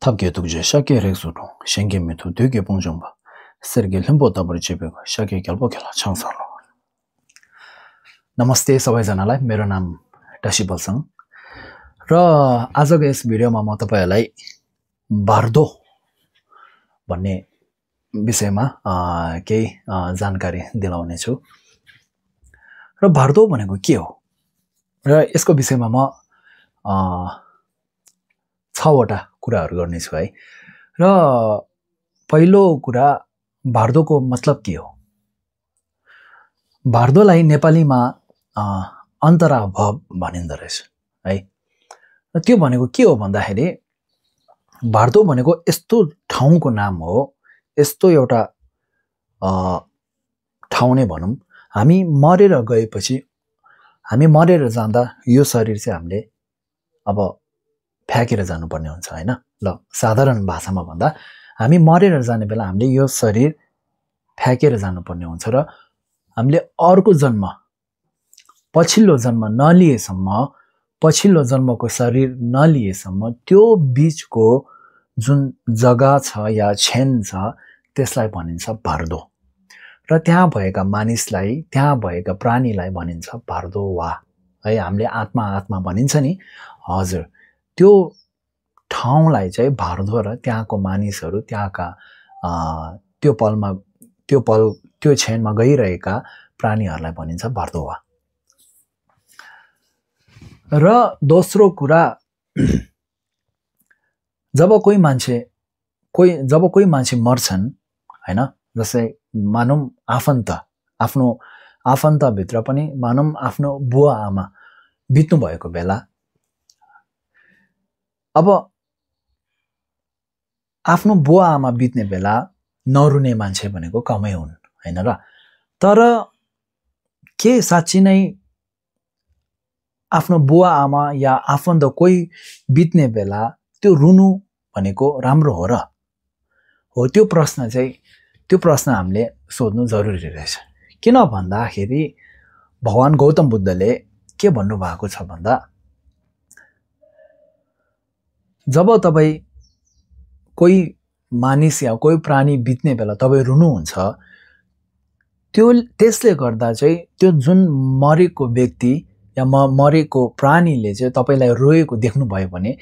탑게독제 샤게 렉소로 셴게메토 되게 봉정바 सर्गे Limbo तबरी चेपेको सके केल्पो खेला छाउँछलो नमस्ते सबैजनालाई मेरो नाम टसी बलसङ र आजको यस भिडियोमा म तपाईहरुलाई बार्दो भन्ने विषयमा केही जानकारी दिलाउने छु र बार्दो भनेको के हो र यसको विषयमा म 6 वटा कुराहरु गर्ने छु है र पहिलो कुरा बार्दोको मतलब के हो बार्दोलाई नेपालीमा अन्तराभाव भनिन्छ रहेछ है र त्यो भनेको के हो भन्दाखेरि बार्दो भनेको यस्तो ठाउँको नाम हो यस्तो एउटा ठाउँ नै भनौं हामी मरेर गएपछि हामी मरेर जाँदा यो शरीर चाहिँ हामीले अब फ्याकेर जानुपर्ने हुन्छ हैन ल साधारण भाषामा भन्दा हामी मरेर जाने बेला हामीले यो शरीर फ्याकेर जानुपर्ने हुन्छ र हामीले अर्को जन्म पछिल्लो जन्म नलिएसम्म पछिल्लो जन्मको शरीर नलिएसम्म त्यो बीचको जुन जग्गा छ या क्षण छ त्यसलाई भनिन्छ बार्दो र त्यहाँ भएका मानिसलाई त्यहाँ भएका प्राणीलाई भनिन्छ बार्दोवा है हामीले आत्मा आत्मा भनिन्छ नि हजुर त्यो ठाउँलाई चाहिँ बार्दो र त्यहाँको मानिसहरु त्यहाँका त्यो क्षणमा गइरहेका प्राणीहरुलाई भनिन्छ बार्दोवा र दोस्रो कुरा जब कोही मान्छे मर्छन् हैन जस्तै मानौं आफ्नो आफन्त भित्र पनि मानौं आफ्नो बुवा आमा बित्नु भएको बेला अब आफ्नो बुवा आमा बित्ने बेला नरुने मान्छे भनेको कमै हुन् हैन र तर के साच्चै नै आफ्नो बुवा आमा या आफन्त कोही बित्ने बेला त्यो रुनु भनेको राम्रो हो र हो त्यो प्रश्न हामीले सोध्नु जरुरी रहेछ किन भन्दाखेरि भगवान गौतम बुद्धले के भन्नु भएको छ भन्दा जब तपाई कोही मानिस या कोही प्राणी बित्ने बेला तपाई रुनुहुन्छ त्यसले गर्दा चाहिँ त्यो जुन मरेको व्यक्ति या मरेको प्राणीले चाहिँ तपाईलाई रोएको देख्नु भयो भने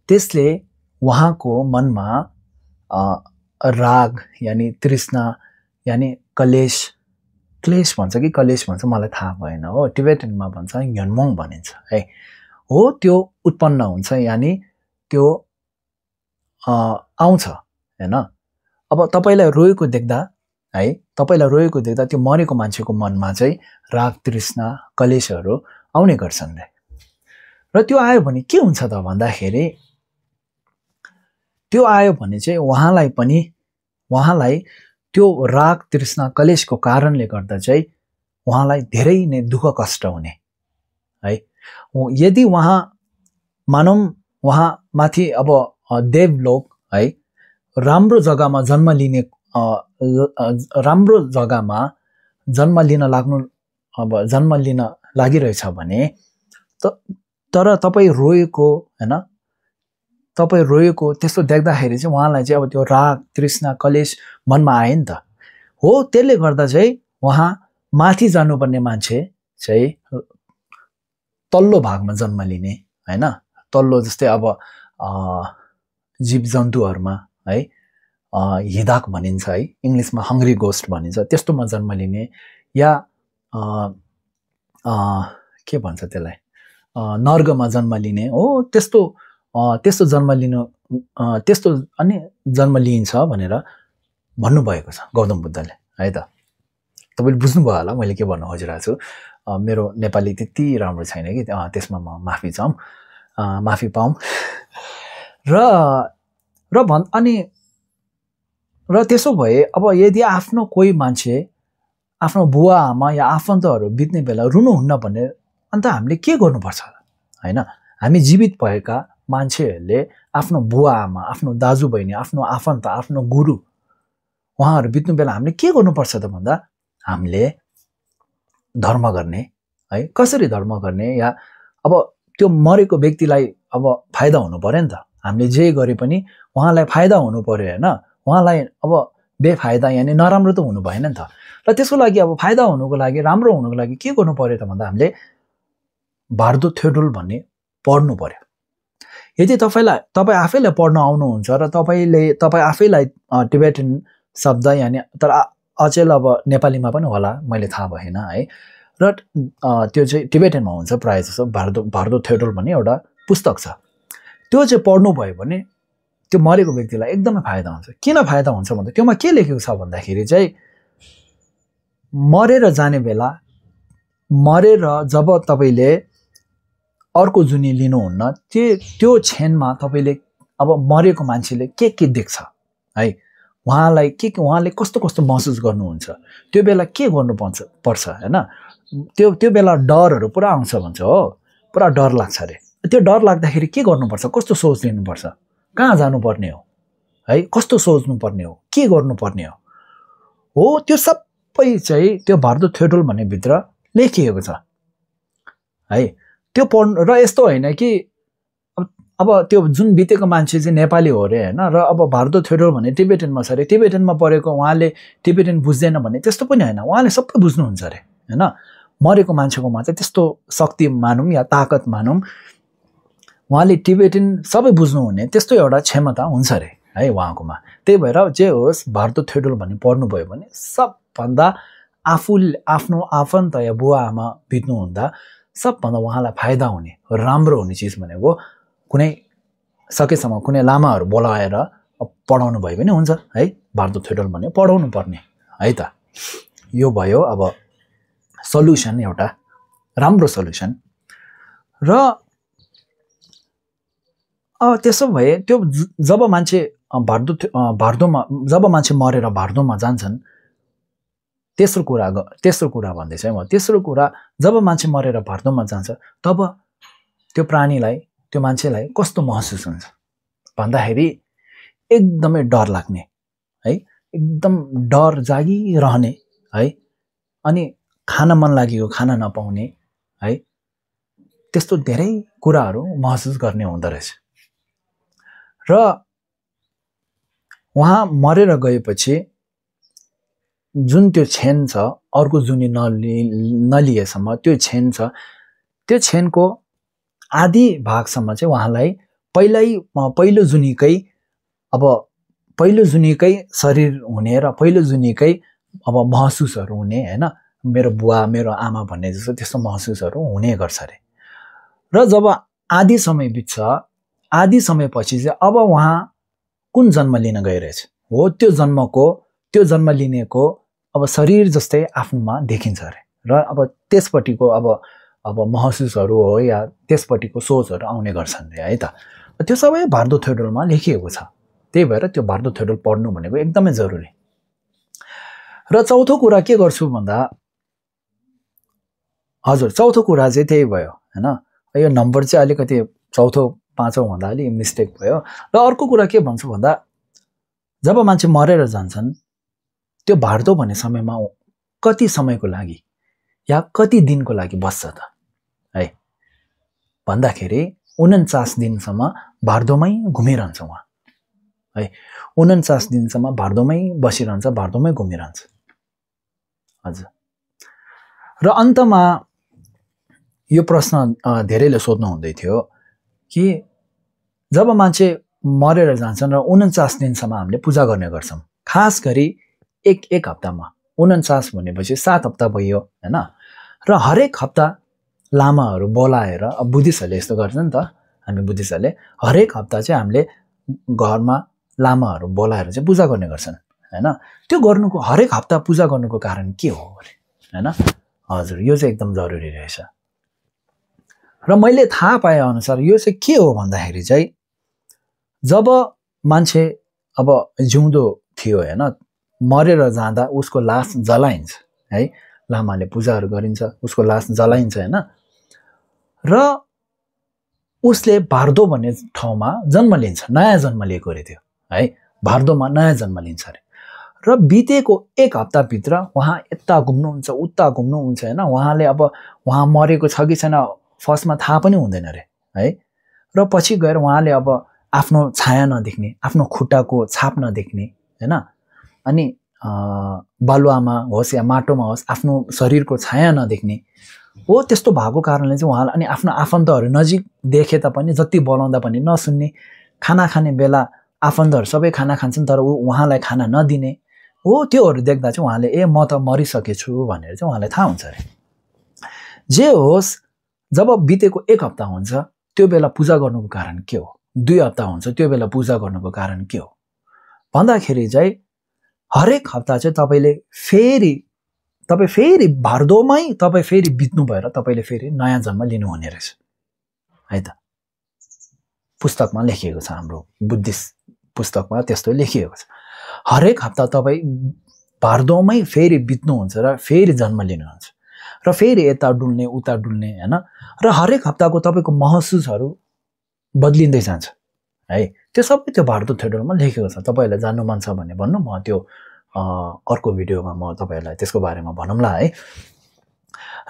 त्यसले उहाँको मनमा राग यानी तृष्णा यानी क्लेश भन्छ कि कलेश भन्छ मलाई थाहा भएन हो टिबेटनमा भन्छ यन्मोङ भनिन्छ है हो त्यो उत्पन्न हुन्छ यानी त्यो आउँछ हैन अब तपाईलाई रोएको देख्दा त्यो मरेको मान्छेको मनमा चाहिँ राग तृष्णा कलेशहरु आउने गर्छन् र त्यो आयो भने के हुन्छ त भन्दाखेरि त्यो आयो भने चाहिँ उहाँलाई त्यो राग तृष्णा कलेशको कारणले गर्दा चाहिँ उहाँलाई धेरै नै दुःख कष्ट हुने है यदि मानौं उहाँ माथि अब देवलोक है राम्रो जग्गामा जन्म लिन लागिरहेछ भने तर तपाई रोएको हैन तपाई रोएको त्यस्तो देख्दाखेरि चाहिँ उहाँलाई चाहिँ अब त्यो राग तृष्णा कलेश मनमा आए नि त हो त्यसले गर्दा चाहिँ उहाँ माथि जानुपर्ने मान्छे चाहिँ तल्लो भागमा जन्म लिने हैन तल्लो जस्तै अब जीव जन्तुहरुमा है हिदाक भनिन्छ है इंग्लिशमा हंग्री गोस्ट भनिन्छ त्यस्तोमा जन्म लिने या के भन्छ त्यसलाई नर्गमा जन्म लिने हो त्यस्तो जन्म लिन्छ भनेर भन्नु भएको छ गौतम बुद्धले है त तपाईले बुझ्नु भयो होला मैले के भन्न खोजिरहेको छु मेरो नेपाली त्यति राम्रो छैन कि त्यसमा म माफी पाऊँ र त्यसो भए अब यदि आफ्नो कोही मान्छे आफ्नो बुवा आमा या आफन्तहरु बित्ने बेला रुनु हुन्न भने अन्त हामीले के गर्नुपर्छ हैन हामी जीवित भएका मान्छेहरुले आफ्नो बुवा आमा आफ्नो दाजु बहिनी आफ्नो आफन्त आफ्नो गुरु उहाँहरु बित्नु बेला हामीले के गर्नुपर्छ त भन्दा हामीले धर्म गर्ने है कसरी धर्म गर्ने या अब त्यो मरेको व्यक्तिलाई अब फाइदा हुनु पर्यो नि त हामीले जे गरे पनि उहाँलाई फाइदा हुनु पर्यो हैन, उहाँलाई अब बेफाइदा यानि नराम्रो त हुनु भएन नि त। र त्यसको लागि अब फाइदा हुनुको लागि, राम्रो हुनुको लागि के गर्नु पर्यो त भन्दा हामीले बार्दो थ्योडोल भन्ने पढ्नु पर्यो। यदि तपाईँ आफैलाई पढ्न आउनुहुन्छ र तपाईँ आफैलाई टिबेटन शब्द यानि तर अचेल अब नेपालीमा पनि होला, मैले थाहा भएन है। र त्यो चाहिँ टिबेटनमा हुन्छ प्रायः जसो। बार्दो थ्योडोल भन्ने एउटा पुस्तक छ, त्यो चाहिँ पढ्नु भयो भने त्यो मरेको व्यक्तिलाई एकदमै फाइदा हुन्छ। किन फाइदा हुन्छ भन्दा त्योमा के लेखेको छ भन्दाखेरि चाहिँ मरेर जाने बेला, मरेर जब तपाईँले अर्को जुनी लिनुहुन्न त्यो क्षणमा तपाईँले अब मरेको मान्छेले के देख्छ है, उहाँले कस्तो कस्तो महसुस गर्नुहुन्छ, त्यो बेला के गर्नुपर्छ हैन। त्यो बेला डरहरू पुरा आउँछ भन्छ हो, पुरा डर लाग्छ अरे। त्यो डर लाग्दाखेरि के गर्नुपर्छ, कस्तो सोच लिनुपर्छ, कहाँ जानुपर्ने हो है, कस्तो सोच्नुपर्ने हो, के गर्नुपर्ने हो त्यो सबै चाहिँ त्यो बार्दो थ्योडोल भन्ने भित्र लेखिएको छ है। त्यो पढ्नु र यस्तो होइन कि अब त्यो जुन बितेको मान्छे चाहिँ नेपाली हो अरे हैन, र अब बार्दो थ्योडोल भन्ने टिबेटनमा छ अरे, टिबेटनमा पढेको उहाँले टिबेटन बुझ्दैन भन्ने त्यस्तो पनि होइन, उहाँले सबै बुझ्नुहुन्छ अरे हैन। मरेको मान्छेकोमा चाहिँ त्यस्तो शक्ति मानौँ या ताकत मानौँ, उहाँले टिबेटन सबै बुझ्नुहुने त्यस्तो एउटा क्षमता हुन्छ अरे है उहाँकोमा। त्यही भएर जे होस् बार्दो थ्योडोल भन्ने पढ्नुभयो भने सबभन्दा आफ्नो आफन्त या बुवा आमा बित्नुहुँदा सबभन्दा उहाँलाई फाइदा हुने, राम्रो हुने चिज भनेको कुनै सकेसम्म कुनै लामाहरू बोलाएर पढाउनु भयो भने हुन्छ है। बार्दो थ्योडोल भन्ने पढाउनु पर्ने है त। यो भयो अब सल्युसन, एउटा राम्रो सल्युसन। र त्यसो भए त्यो जब मान्छे जब मान्छे मरेर बार्दोमा जान्छन्, तेस्रो कुरा भन्दैछ है म। तेस्रो कुरा, जब मान्छे मरेर बार्दोमा जान्छ तब त्यो प्राणीलाई, त्यो मान्छेलाई कस्तो महसुस हुन्छ भन्दाखेरि एकदमै डर लाग्ने है, एकदम डर जागिरहने है, अनि खान मन लागेको खाना नपाउने है, त्यस्तो धेरै कुराहरू महसुस गर्ने हुँदो रहेछ। र उहाँ मरेर गएपछि जुन त्यो क्षण छ, अर्को जुनी नलिएसम्म त्यो क्षण छ, त्यो क्षणको आधी भागसम्म चाहिँ उहाँलाई पहिलो जुनीकै शरीर हुने र पहिलो जुनीकै अब महसुसहरू हुने हैन, मेरो बुवा मेरो आमा भन्ने जस्तो त्यस्तो महसुसहरू हुने गर्छ अरे। र जब आधी समय बित्छ, आधी समयपछि चाहिँ अब उहाँ कुन जन्म लिन गइरहेछ हो, त्यो जन्म लिनेको अब शरीर जस्तै आफ्नोमा देखिन्छ अरे। र अब त्यसपट्टिको अब महसुसहरू हो या त्यसपट्टिको सोचहरू आउने गर्छन् रे है त। त्यो सबै बार्दो थ्योडोलमा लेखिएको छ। त्यही भएर त्यो बार्दो थ्योडोल पढ्नु भनेको एकदमै जरुरी। र चौथो कुरा के गर्छु भन्दा, हजुर चौथो कुरा चाहिँ त्यही भयो हैन। यो नम्बर चाहिँ अलिकति चौथो पाँचौँ भन्दा अलि मिस्टेक भयो। र अर्को कुरा के भन्छु भन्दा, जब मान्छे मरेर जान्छन् त्यो बार्दो भन्ने समयमा कति समयको लागि या कति दिनको लागि बस्छ त है भन्दाखेरि 49 दिनसम्म बार्दोमै घुमिरहन्छ उहाँ है। 49 दिनसम्म बार्दोमै बसिरहन्छ, बार्दोमै घुमिरहन्छ। हजुर। र अन्तमा यो प्रश्न धेरैले सोध्नु हुँदै थियो कि जब मान्छे मरेर जान्छन् र 49 दिनसम्म हामीले पूजा गर्ने गर्छौँ, खास गरी एक हप्तामा। 49 भनेपछि 7 हप्ता भयो हैन। र हरेक हप्ता लामाहरू बोलाएर, अब बुद्धिस्टहरूले यस्तो गर्छ नि त, हामी बुद्धिस्टहरूले हरेक हप्ता चाहिँ हामीले घरमा लामाहरू बोलाएर चाहिँ पूजा गर्ने गर्छन् हैन। त्यो गर्नुको, हरेक हप्ता पूजा गर्नुको कारण के हो हैन। हजुर, यो चाहिँ एकदम जरुरी रहेछ। र मैले थाहा पाए अनुसार यो चाहिँ के हो भन्दाखेरि चाहिँ, जब मान्छे अब जिउँदो थियो हैन, मरेर जाँदा उसको लास जलाइन्छ है, लामाले पूजाहरू गरिन्छ, उसको लास जलाइन्छ हैन। र उसले बार्दो भन्ने ठाउँमा जन्म लिन्छ, नयाँ जन्म लिएको अरे त्यो है, बार्दोमा नयाँ जन्म लिन्छ अरे। र बितेको एक हप्ताभित्र उहाँ यता घुम्नुहुन्छ उता घुम्नुहुन्छ हैन। उहाँले अब उहाँ मरेको छ कि छैन फर्स्टमा थाहा पनि हुँदैन अरे है। र पछि गएर उहाँले अब आफ्नो छाया नदेख्ने, आफ्नो खुट्टाको छाप नदेख्ने हैन, अनि बालुवामा होस् या माटोमा होस् आफ्नो शरीरको छाया नदेख्ने हो। त्यस्तो भएको कारणले चाहिँ उहाँलाई अनि आफ्नो आफन्तहरू नजिक देखे तापनि जति बोलाउँदा पनि नसुन्ने, खाना खाने बेला आफन्तहरू सबै खाना खान्छन् तर उहाँलाई खाना नदिने हो। त्योहरू देख्दा चाहिँ उहाँले म त मरिसकेछु भनेर चाहिँ उहाँलाई थाहा हुन्छ अरे। जे होस्, जब बितेको 1 हप्ता हुन्छ त्यो बेला पूजा गर्नुको कारण के हो, 2 हप्ता हुन्छ त्यो बेला पूजा गर्नुको कारण के हो भन्दाखेरि चाहिँ हरेक हप्ता चाहिँ तपाईँ फेरि भर्दोमै तपाईँ फेरि बित्नु भएर तपाईँले फेरि नयाँ जन्म लिनुहुने रहेछ है त। पुस्तकमा लेखिएको छ, हाम्रो बुद्धिस्ट पुस्तकमा त्यस्तो लेखिएको छ। हरेक हप्ता तपाईँ भर्दोमै फेरि बित्नुहुन्छ र फेरि जन्म लिनुहुन्छ र फेरि यता डुल्ने उता डुल्ने हैन। र हरेक हप्ताको तपाईँको महसुसहरू बदलिँदै जान्छ है। त्यो सबै त्यो भर्दो थिएटरमा लेखेको छ। तपाईँहरूलाई जान्नु मन छ भने भन्नु, म त्यो अर्को भिडियोमा म तपाईँहरूलाई त्यसको बारेमा भनौँला है।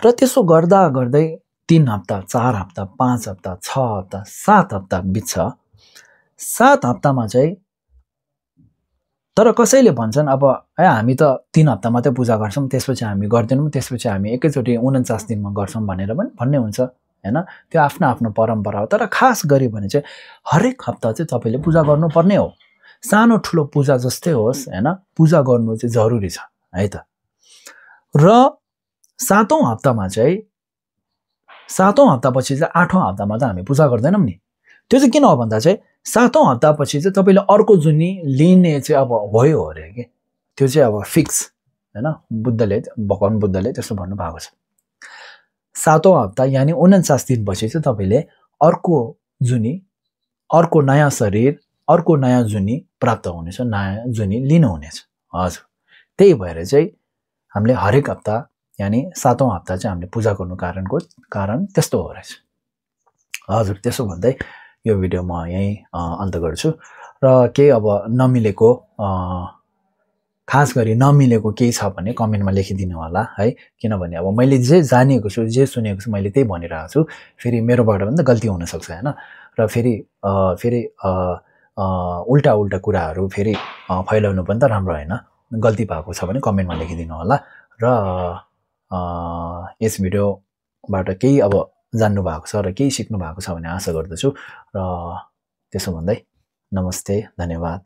र त्यसो गर्दा गर्दै 3 हप्ता, 4 हप्ता, 5 हप्ता, 6 हप्ता, 7 हप्ता बित्छ। 7 हप्तामा चाहिँ तर कसैले भन्छन् अब हामी त 3 हप्ता मात्रै पूजा गर्छौँ, त्यसपछि हामी गर्दैनौँ, त्यसपछि हामी एकैचोटि 49 दिनमा गर्छौँ भनेर पनि भन्ने हुन्छ हैन। त्यो आफ्नो आफ्नो परम्परा हो। तर खास गरी भने चाहिँ हरेक हप्ता चाहिँ तपाईँले पूजा गर्नुपर्ने हो। सानो ठुलो पूजा जस्तै होस् हैन, पूजा गर्नु चाहिँ जरुरी छ है त। र 7औं हप्तामा चाहिँ 7औं हप्तापछि चाहिँ 8औं हप्तामा त हामी पूजा गर्दैनौँ नि। त्यो चाहिँ किन हो भन्दा चाहिँ 7औं हप्तापछि चाहिँ तपाईँले अर्को जुनी लिने चाहिँ अब भयो अरे के। त्यो चाहिँ अब फिक्स हैन, भगवान बुद्धले त्यस्तो भन्नुभएको छ। 7औं हप्ता यानि 49 दिनपछि चाहिँ तपाईँले अर्को जुनी, अर्को नयाँ शरीर, अर्को नयाँ जुनी प्राप्त हुनेछ, नयाँ जुनी लिनुहुनेछ। हजुर, त्यही भएर चाहिँ हामीले हरेक हप्ता यानि 7औं हप्ता चाहिँ हामीले पूजा गर्नु कारण त्यस्तो हो रहेछ। हजुर, त्यसो भन्दै यो भिडियो म यहीँ अन्त गर्छु। र केही अब नमिलेको, खास गरी नमिलेको केही छ भने कमेन्टमा लेखिदिनु होला है। किनभने अब मैले जे जानेको छु, जे सुनेको छु, मैले त्यही भनिरहेको छु। फेरि मेरोबाट पनि त गल्ती हुनसक्छ हैन। र फेरि उल्टा कुराहरू फेरि फैलाउनु पनि त राम्रो होइन। गल्ती भएको छ भने कमेन्टमा लेखिदिनु होला। र यस भिडियोबाट केही अब जान्नु भएको छ र केही सिक्नु भएको छ भने आशा गर्दछु। र त्यसो भन्दै नमस्ते, धन्यवाद।